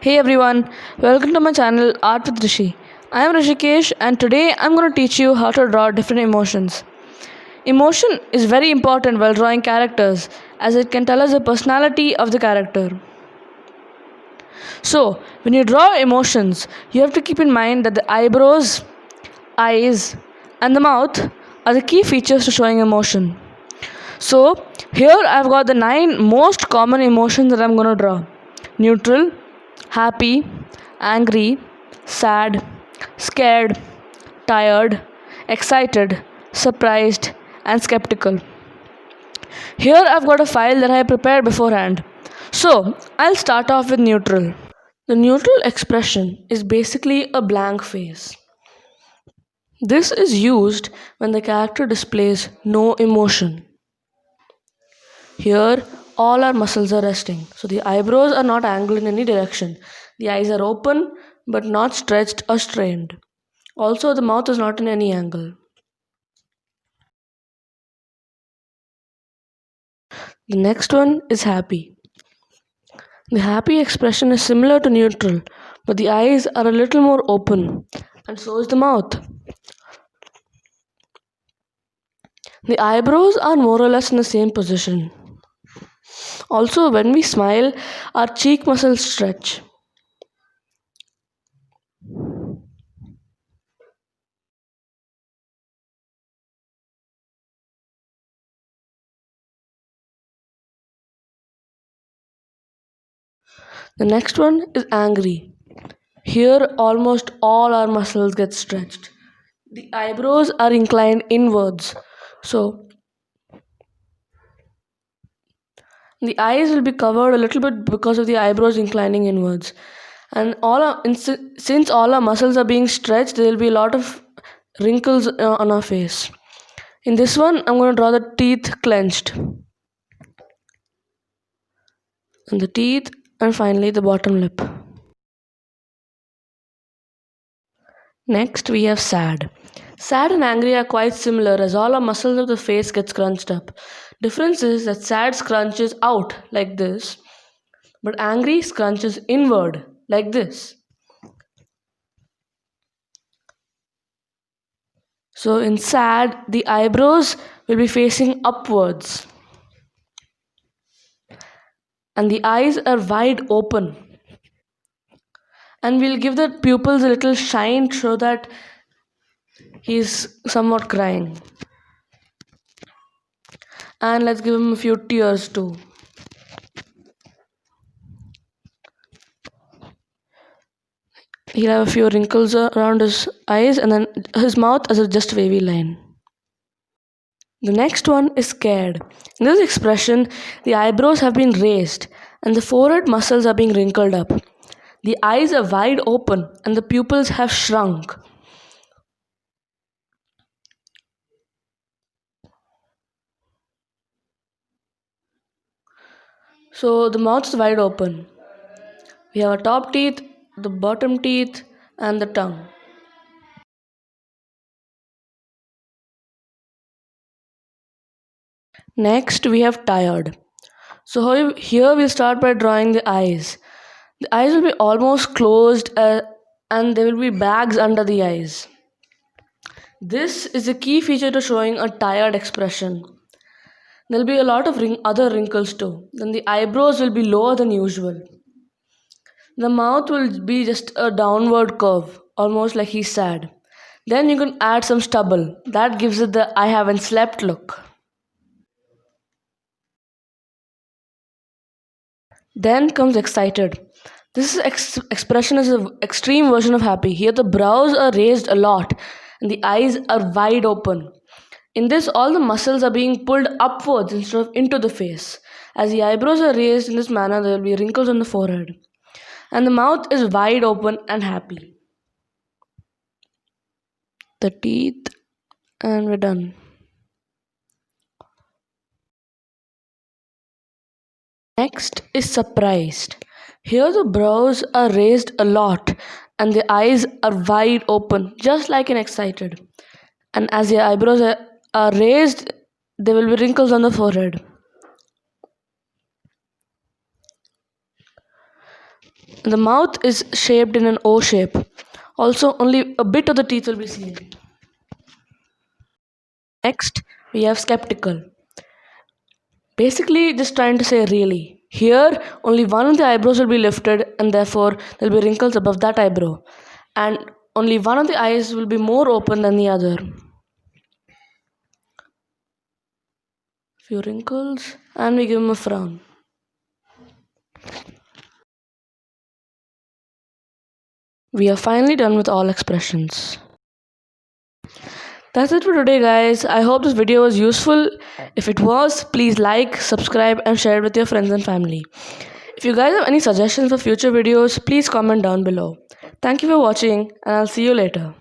Hey everyone, welcome to my channel Art with Rishi. I am Rishikesh and today I'm going to teach you how to draw different emotions. Emotion is very important while drawing characters as it can tell us the personality of the character. So, when you draw emotions, you have to keep in mind that the eyebrows, eyes, and the mouth are the key features to showing emotion. So, here I've got the 9 most common emotions that I'm going to draw: neutral, happy, angry, sad, scared, tired, excited, surprised, and skeptical. Here I've got a file that I prepared beforehand. So, I'll start off with neutral. The neutral expression is basically a blank face. This is used when the character displays no emotion. Here, all our muscles are resting. So the eyebrows are not angled in any direction. The eyes are open but not stretched or strained. Also, the mouth is not in any angle. The next one is happy. The happy expression is similar to neutral, but the eyes are a little more open, and so is the mouth. The eyebrows are more or less in the same position. Also, when we smile, our cheek muscles stretch. The next one is angry. Here, almost all our muscles get stretched. The eyebrows are inclined inwards, so the eyes will be covered a little bit because of the eyebrows inclining inwards. And since all our muscles are being stretched, there will be a lot of wrinkles on our face. In this one, I'm going to draw the teeth clenched, and the teeth, and finally the bottom lip. Next, we have sad. Sad and angry are quite similar as all our muscles of the face get scrunched up. Difference is that sad scrunches out like this, but angry scrunches inward like this. So in sad, the eyebrows will be facing upwards and the eyes are wide open. And we'll give the pupils a little shine so that he's somewhat crying. And let's give him a few tears too. He'll have a few wrinkles around his eyes and then his mouth as a just wavy line. The next one is scared. In this expression, the eyebrows have been raised and the forehead muscles are being wrinkled up. The eyes are wide open and the pupils have shrunk. So the mouth is wide open. We have a top teeth, the bottom teeth, and the tongue. Next, we have tired. So here we'll start by drawing the eyes. The eyes will be almost closed and there will be bags under the eyes. This is a key feature to showing a tired expression. There'll be a lot of other wrinkles too. Then the eyebrows will be lower than usual. The mouth will be just a downward curve, almost like he's sad. Then you can add some stubble. That gives it the I haven't slept look. Then comes excited. This expression is an extreme version of happy. Here the brows are raised a lot and the eyes are wide open. In this, all the muscles are being pulled upwards instead of into the face. As the eyebrows are raised in this manner, there will be wrinkles on the forehead. And the mouth is wide open and happy. The teeth, and we're done. Next is surprised. Here the brows are raised a lot and the eyes are wide open, just like in excited. And as the eyebrows are raised, there will be wrinkles on the forehead. The mouth is shaped in an O shape. Also, only a bit of the teeth will be seen. Next, we have skeptical. Basically, just trying to say really. Here, only one of the eyebrows will be lifted, and therefore, there will be wrinkles above that eyebrow. And only one of the eyes will be more open than the other. Few wrinkles, and we give him a frown. We are finally done with all expressions. That's it for today, guys. I hope this video was useful. If it was, please like, subscribe, and share it with your friends and family. If you guys have any suggestions for future videos, please comment down below. Thank you for watching, and I'll see you later.